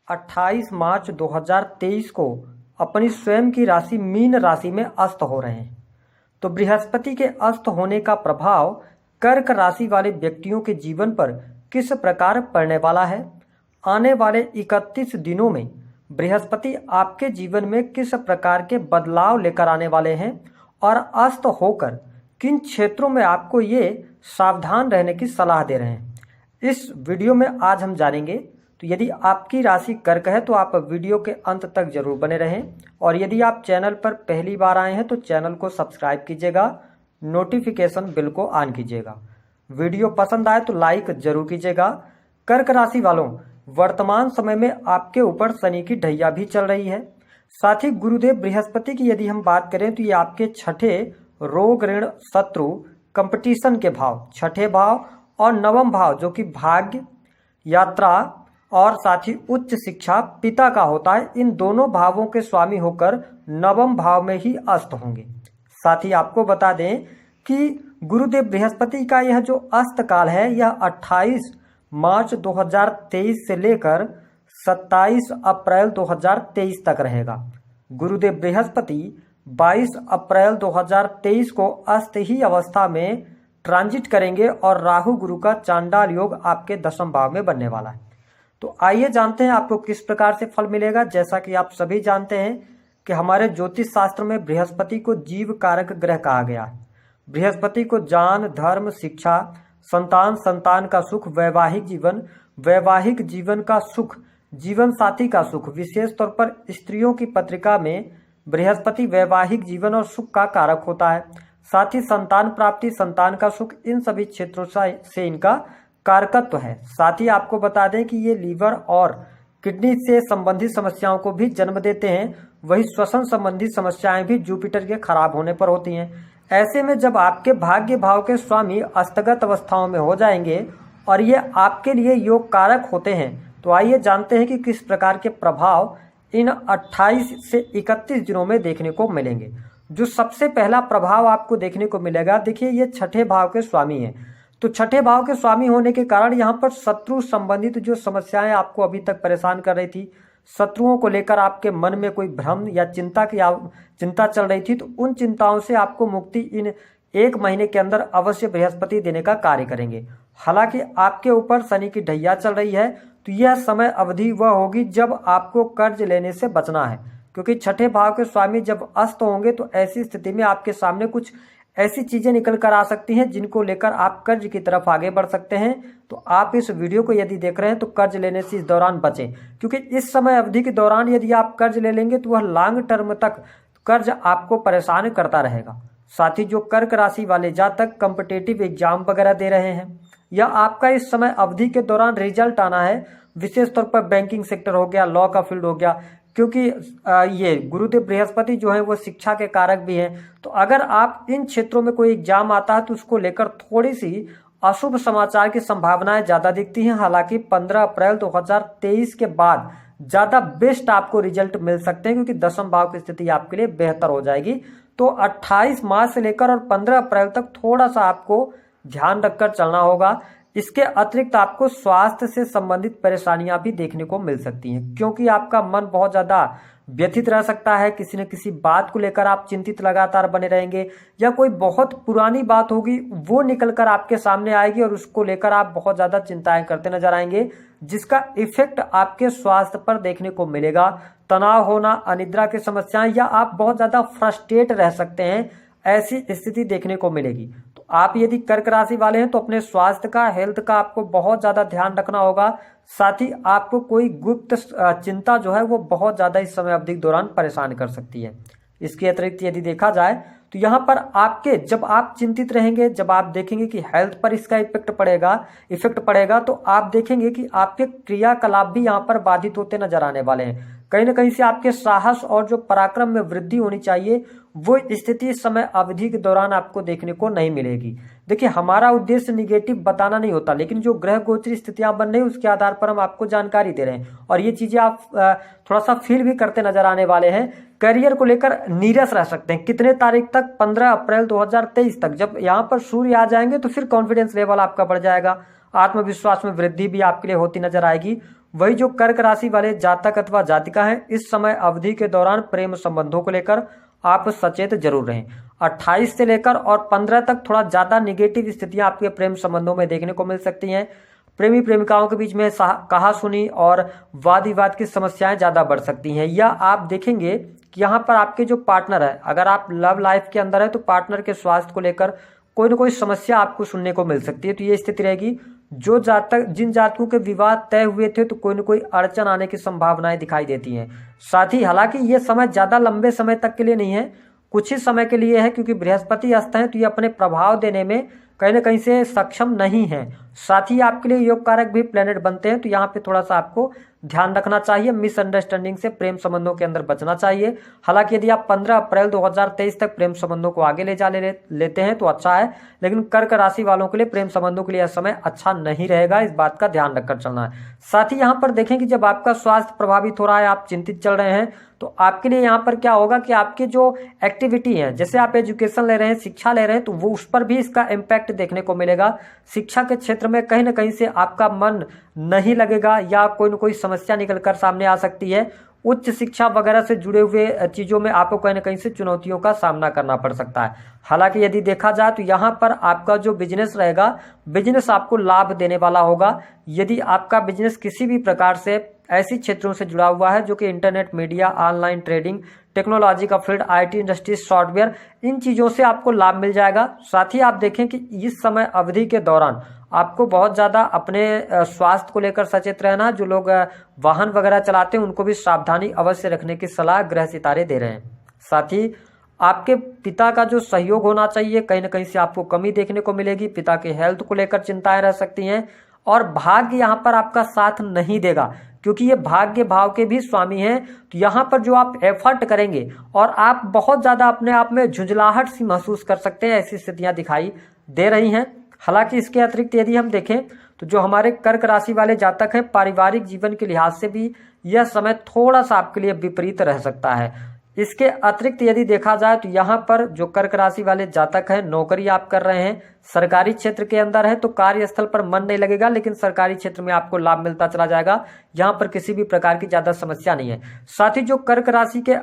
28 मार्च 2023 को अपनी स्वयं की राशि मीन राशि में अस्त हो रहे हैं। तो बृहस्पति के अस्त होने का प्रभाव कर्क राशि वाले व्यक्तियों के जीवन पर किस प्रकार पड़ने वाला है? आने वाले 31 दिनों में बृहस्पति आपके जीवन में किस प्रकार के बदलाव लेकर आने वाले हैं और अस्त होकर किन क्षेत्रों में आपको ये सावधान रहने की सलाह दे रहे हैं, इस वीडियो में आज हम जानेंगे। तो यदि आपकी राशि कर्क है तो आप वीडियो के अंत तक जरूर बने रहें, और यदि आप चैनल पर पहली बार आए हैं तो चैनल को सब्सक्राइब कीजिएगा, नोटिफिकेशन बिल को ऑन कीजिएगा। वीडियो पसंद आए तो लाइक जरूर कीजिएगा। कर्क राशि वालों, वर्तमान समय में आपके ऊपर शनि की ढैया भी चल रही है। साथ ही गुरुदेव बृहस्पति की यदि हम बात करें तो ये आपके छठे रोग ऋण शत्रु कंपटीशन के भाव, छठे भाव और नवम भाव जो कि भाग्य, यात्रा और साथ ही उच्च शिक्षा पिता का होता है, इन दोनों भावों के स्वामी होकर नवम भाव में ही अस्त होंगे। साथ ही आपको बता दें कि गुरुदेव बृहस्पति का यह जो अस्त काल है यह 28 मार्च 2023 से लेकर 27 अप्रैल 2023 तक रहेगा। गुरुदेव बृहस्पति 22 अप्रैल 2023 को अस्त ही अवस्था में ट्रांजिट करेंगे और राहु गुरु का चांडाल योग आपके दशम भाव में बनने वाला है। तो आइए जानते हैं आपको किस प्रकार से फल मिलेगा। जैसा कि आप सभी जानते हैं कि हमारे ज्योतिष शास्त्र में बृहस्पति को जीव कारक ग्रह कहा गया है। बृहस्पति को ज्ञान, धर्म, शिक्षा, संतान, संतान का सुख, वैवाहिक जीवन का सुख, जीवन साथी का सुख, विशेष तौर पर स्त्रियों की पत्रिका में बृहस्पति वैवाहिक जीवन और सुख का कारक होता है। साथ ही संतान प्राप्ति, संतान का सुख, इन सभी क्षेत्रों से इनका कारकत्व है। साथ ही आपको बता दें कि ये लीवर और किडनी से संबंधित समस्याओं को भी जन्म देते हैं। वही श्वसन संबंधी समस्याएं भी जुपिटर के खराब होने पर होती हैं। ऐसे में जब आपके भाग्य भाव के स्वामी अस्तगत अवस्थाओं में हो जाएंगे और ये आपके लिए योग कारक होते हैं, तो आइए जानते हैं कि किस प्रकार के प्रभाव इन 28 से 31 दिनों में देखने को मिलेंगे। जो सबसे पहला प्रभाव आपको देखने को मिलेगा, देखिए ये छठे भाव के स्वामी हैं। तो छठे भाव के स्वामी होने के कारण यहाँ पर शत्रु संबंधित जो समस्याएं आपको अभी तक परेशान कर रही थी, शत्रुओं को लेकर आपके मन में कोई भ्रम या चिंता चल रही थी, तो उन चिंताओं से आपको मुक्ति इन 1 महीने के अंदर अवश्य बृहस्पति देने का कार्य करेंगे। हालांकि आपके ऊपर शनि की ढैया चल रही है, तो यह समय अवधि वह होगी जब आपको कर्ज लेने से बचना है, क्योंकि छठे भाव के स्वामी जब अस्त होंगे तो ऐसी स्थिति में आपके सामने कुछ ऐसी चीजें निकल कर आ सकती हैं जिनको लेकर आप कर्ज की तरफ आगे बढ़ सकते हैं। तो आप इस वीडियो को यदि देख रहे हैं तो कर्ज लेने से इस दौरान बचें, क्योंकि इस समय अवधि के दौरान यदि आप कर्ज ले लेंगे तो वह लॉन्ग टर्म तक कर्ज आपको परेशान करता रहेगा। साथ ही जो कर्क राशि वाले जातक कॉम्पिटिटिव एग्जाम वगैरह दे रहे हैं या आपका इस समय अवधि के दौरान रिजल्ट आना है, विशेष तौर पर बैंकिंग सेक्टर हो गया, लॉ का फील्ड हो गया, क्योंकि ये गुरुदेव बृहस्पति जो है वो शिक्षा के कारक भी हैं। तो अगर आप इन क्षेत्रों में कोई एग्जाम आता है तो उसको लेकर थोड़ी सी अशुभ समाचार की संभावनाएं ज्यादा दिखती हैं। हालांकि 15 अप्रैल 2023 के बाद ज्यादा बेस्ट आपको रिजल्ट मिल सकते हैं, क्योंकि दशम भाव की स्थिति आपके लिए बेहतर हो जाएगी। तो 28 मार्च से लेकर और 15 अप्रैल तक थोड़ा सा आपको ध्यान रखकर चलना होगा। इसके अतिरिक्त आपको स्वास्थ्य से संबंधित परेशानियां भी देखने को मिल सकती हैं, क्योंकि आपका मन बहुत ज्यादा व्यथित रह सकता है। किसी न किसी बात को लेकर आप चिंतित लगातार बने रहेंगे, या कोई बहुत पुरानी बात होगी वो निकल कर आपके सामने आएगी और उसको लेकर आप बहुत ज्यादा चिंताएं करते नजर आएंगे, जिसका इफेक्ट आपके स्वास्थ्य पर देखने को मिलेगा। तनाव होना, अनिद्रा की समस्याएं, या आप बहुत ज्यादा फ्रस्ट्रेट रह सकते हैं, ऐसी स्थिति देखने को मिलेगी। तो आप यदि कर्क राशि वाले हैं तो अपने स्वास्थ्य का, हेल्थ का आपको बहुत ज्यादा ध्यान रखना होगा। साथ ही आपको कोई गुप्त चिंता जो है वो बहुत ज्यादा इस समय अवधि के दौरान परेशान कर सकती है। इसके अतिरिक्त यदि देखा जाए तो यहाँ पर आपके, जब आप चिंतित रहेंगे, जब आप देखेंगे कि हेल्थ पर इसका इफेक्ट पड़ेगा, तो आप देखेंगे कि आपके क्रियाकलाप भी यहाँ पर बाधित होते नजर आने वाले हैं। कहीं ना कहीं से आपके साहस और जो पराक्रम में वृद्धि होनी चाहिए वो स्थिति इस समय अवधि के दौरान आपको देखने को नहीं मिलेगी। देखिए, हमारा उद्देश्य निगेटिव बताना नहीं होता, लेकिन जो ग्रह गोचरी स्थितियां बन रही है उसके आधार पर हम आपको जानकारी दे रहे हैं, और ये चीजें आप थोड़ा सा फील भी करते नजर आने वाले हैं। करियर को लेकर नीरस रह सकते हैं कितने तारीख तक, 15 अप्रैल 2023 तक। जब यहाँ पर सूर्य आ जाएंगे तो फिर कॉन्फिडेंस लेवल आपका बढ़ जाएगा, आत्मविश्वास में वृद्धि भी आपके लिए होती नजर आएगी। वही जो कर्क राशि वाले जातक अथवा जातिका हैं, इस समय अवधि के दौरान प्रेम संबंधों को लेकर आप सचेत जरूर रहें। 28 से लेकर और 15 तक थोड़ा ज्यादा निगेटिव स्थितियां आपके प्रेम संबंधों में देखने को मिल सकती हैं। प्रेमी प्रेमिकाओं के बीच में कहा सुनी और वाद विवाद की समस्याएं ज्यादा बढ़ सकती हैं। या आप देखेंगे कि यहाँ पर आपके जो पार्टनर है, अगर आप लव लाइफ के अंदर है तो पार्टनर के स्वास्थ्य को लेकर कोई ना कोई समस्या आपको सुनने को मिल सकती है। तो ये स्थिति रहेगी। जो जातक जिन जातकों के विवाह तय हुए थे तो कोई ना कोई अड़चन आने की संभावनाएं दिखाई देती हैं। साथ ही हालांकि ये समय ज्यादा लंबे समय तक के लिए नहीं है, कुछ ही समय के लिए है, क्योंकि बृहस्पति अस्त है तो ये अपने प्रभाव देने में कहीं ना कहीं से सक्षम नहीं है। साथ ही आपके लिए योग कारक भी प्लेनेट बनते हैं, तो यहाँ पे थोड़ा सा आपको ध्यान रखना चाहिए। मिसअंडरस्टैंडिंग से प्रेम संबंधों के अंदर बचना चाहिए। हालांकि यदि आप 15 अप्रैल 2023 तक प्रेम संबंधों को आगे ले लेते हैं तो अच्छा है, लेकिन कर्क राशि वालों के लिए प्रेम संबंधों के लिए यह समय अच्छा नहीं रहेगा, इस बात का ध्यान रखकर चलना है। साथ ही यहाँ पर देखें कि जब आपका स्वास्थ्य प्रभावित हो रहा है, आप चिंतित चल रहे हैं, तो आपके लिए यहाँ पर क्या होगा कि आपकी जो एक्टिविटी है, जैसे आप एजुकेशन ले रहे हैं, शिक्षा ले रहे हैं, तो वो उस पर भी इसका इम्पैक्ट देखने को मिलेगा। शिक्षा के क्षेत्र में कहीं ना कहीं से आपका मन नहीं लगेगा या कोई ना कोई समस्या निकल कर सामने आ सकती है। उच्च शिक्षा वगैरह से जुड़े हुए चीजों में आपको कहीं ना कहीं से चुनौतियों का सामना करना पड़ सकता है। हालांकि यदि देखा जाए तो यहाँ पर आपका जो बिजनेस रहेगा, बिजनेस आपको लाभ देने वाला होगा। यदि आपका बिजनेस किसी भी प्रकार से ऐसी क्षेत्रों से जुड़ा हुआ है जो कि internet, media, online trading, technology का फील्ड, आईटी इंडस्ट्री, सॉफ्टवेयर, इन चीजों से आपको लाभ मिल जाएगा। साथ ही आप देखें कि इस समय अवधि के दौरान आपको बहुत ज्यादा अपने स्वास्थ्य को लेकर सचेत रहना। जो लोग वाहन वगैरह चलाते हैं उनको भी सावधानी अवश्य रखने की सलाह ग्रह सितारे दे रहे हैं। साथ ही आपके पिता का जो सहयोग होना चाहिए, कहीं ना कहीं से आपको कमी देखने को मिलेगी। पिता के हेल्थ को लेकर चिंताएं रह सकती हैं और भाग्य यहाँ पर आपका साथ नहीं देगा, क्योंकि ये भाग्य भाव के भी स्वामी हैं। तो यहाँ पर जो आप एफर्ट करेंगे और आप बहुत ज्यादा अपने आप में झुंझलाहट सी महसूस कर सकते हैं, ऐसी स्थितियां दिखाई दे रही हैं। हालांकि इसके अतिरिक्त यदि हम देखें तो जो हमारे कर्क राशि वाले जातक हैं, पारिवारिक जीवन के लिहाज से भी यह समय थोड़ा सा आपके लिए विपरीत रह सकता है। इसके अतिरिक्त यदि देखा जाए तो यहाँ पर जो कर्क राशि वाले जातक हैं, नौकरी आप कर रहे हैं, सरकारी क्षेत्र के अंदर है तो कार्यस्थल पर मन नहीं लगेगा, लेकिन सरकारी क्षेत्र में आपको लाभ मिलता चला जाएगा। यहाँ पर किसी भी प्रकार की ज्यादा समस्या नहीं है। साथ ही जो कर्क राशि के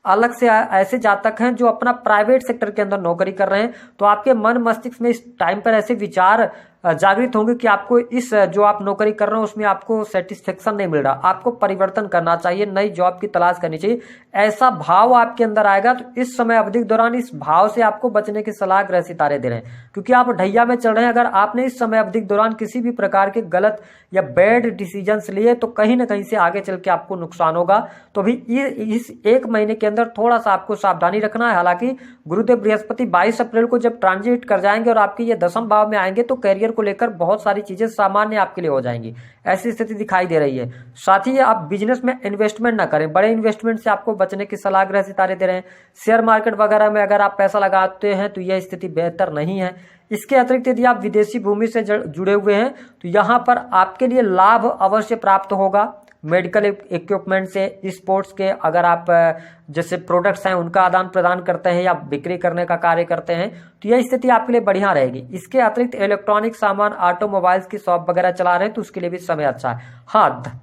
अलग से ऐसे जातक हैं जो अपना प्राइवेट सेक्टर के अंदर नौकरी कर रहे हैं, तो आपके मन मस्तिष्क में इस टाइम पर ऐसे विचार जागृत होंगे कि आपको इस जो आप नौकरी कर रहे हो उसमें आपको सेटिस्फेक्शन नहीं मिल रहा, आपको परिवर्तन करना चाहिए, नई जॉब की तलाश करनी चाहिए, ऐसा भाव आपके अंदर आएगा। तो इस समय अवधि के दौरान इस भाव से आपको बचने की सलाह ग्रह सितारे दे रहे हैं, क्योंकि आप ढैया में चल रहे हैं। अगर आपने इस समय अवधि के दौरान किसी भी प्रकार के गलत या बैड डिसीजंस लिए तो कहीं ना कहीं से आगे चल के आपको नुकसान होगा। तो अभी इस एक महीने के अंदर थोड़ा सा आपको सावधानी रखना है। हालांकि गुरुदेव बृहस्पति 22 अप्रैल को जब ट्रांजिट कर जाएंगे और आपके ये 10वें भाव में आएंगे तो कैरियर को लेकर बहुत सारी चीजें सामान्य आपके लिए हो जाएंगी, ऐसी स्थिति दिखाई दे रही है। साथ ही आप बिजनेस में इन्वेस्टमेंट ना करें, बड़े इन्वेस्टमेंट से आपको बचने की सलाह ग्रह सितारे दे रहे हैं। शेयर मार्केट वगैरह में अगर आप पैसा लगाते हैं तो यह स्थिति बेहतर नहीं है। इसके अतिरिक्त यदि आप विदेशी भूमि से जुड़े हुए हैं तो यहाँ पर आपके लिए लाभ अवश्य प्राप्त होगा। मेडिकल इक्विपमेंट से, स्पोर्ट्स के अगर आप जैसे प्रोडक्ट्स हैं उनका आदान प्रदान करते हैं या बिक्री करने का कार्य करते हैं तो यह स्थिति आपके लिए बढ़िया रहेगी। इसके अतिरिक्त इलेक्ट्रॉनिक सामान, ऑटोमोबाइल्स की शॉप वगैरह चला रहे हैं तो उसके लिए भी समय अच्छा है। हाँ,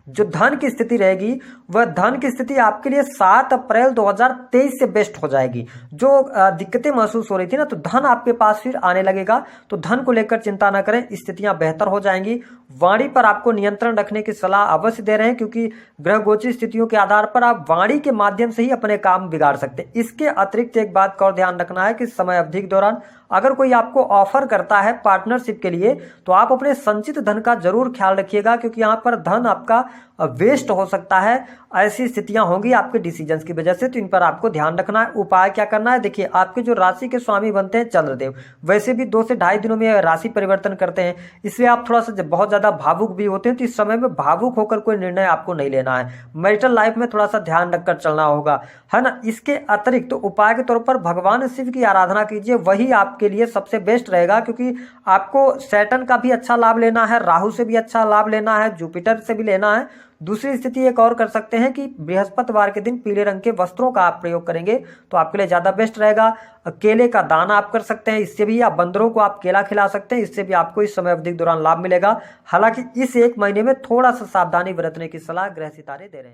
जो धन की स्थिति रहेगी वह धन की स्थिति आपके लिए 7 अप्रैल 2023 से बेस्ट हो जाएगी। जो दिक्कतें महसूस हो रही थी ना, तो धन आपके पास फिर आने लगेगा। तो धन को लेकर चिंता ना करें, स्थितियां बेहतर हो जाएंगी। वाणी पर आपको नियंत्रण रखने की सलाह अवश्य दे रहे हैं, क्योंकि ग्रह गोचर स्थितियों के आधार पर आप वाणी के माध्यम से ही अपने काम बिगाड़ सकते हैं। इसके अतिरिक्त एक बात का और ध्यान रखना है कि समय अवधि के दौरान अगर कोई आपको ऑफर करता है पार्टनरशिप के लिए तो आप अपने संचित धन का जरूर ख्याल रखिएगा, क्योंकि यहाँ पर धन आपका वेस्ट हो सकता है। ऐसी स्थितियां होंगी आपके डिसीजंस की वजह से, तो इन पर आपको ध्यान रखना है। उपाय क्या करना है, देखिए आपके जो राशि के स्वामी बनते हैं चंद्रदेव, वैसे भी 2 से ढाई दिनों में राशि परिवर्तन करते हैं, इसलिए आप थोड़ा सा बहुत ज्यादा भावुक भी होते हैं। तो इस समय में भावुक होकर कोई निर्णय आपको नहीं लेना है। मैरिटल लाइफ में थोड़ा सा ध्यान रखकर चलना होगा, है ना। इसके अतिरिक्त तो उपाय के तौर पर भगवान शिव की आराधना कीजिए, वही आपके लिए सबसे बेस्ट रहेगा, क्योंकि आपको सैटर्न का भी अच्छा लाभ लेना है, राहु से भी अच्छा लाभ लेना है, जुपिटर से भी लेना है। दूसरी स्थिति एक और कर सकते हैं कि बृहस्पतिवार के दिन पीले रंग के वस्त्रों का आप प्रयोग करेंगे तो आपके लिए ज़्यादा बेस्ट रहेगा। केले का दान आप कर सकते हैं, इससे भी, या बंदरों को आप केला खिला सकते हैं, इससे भी आपको इस समय अवधि के दौरान लाभ मिलेगा। हालांकि इस एक महीने में थोड़ा सा सावधानी बरतने की सलाह ग्रह सितारे दे रहे हैं।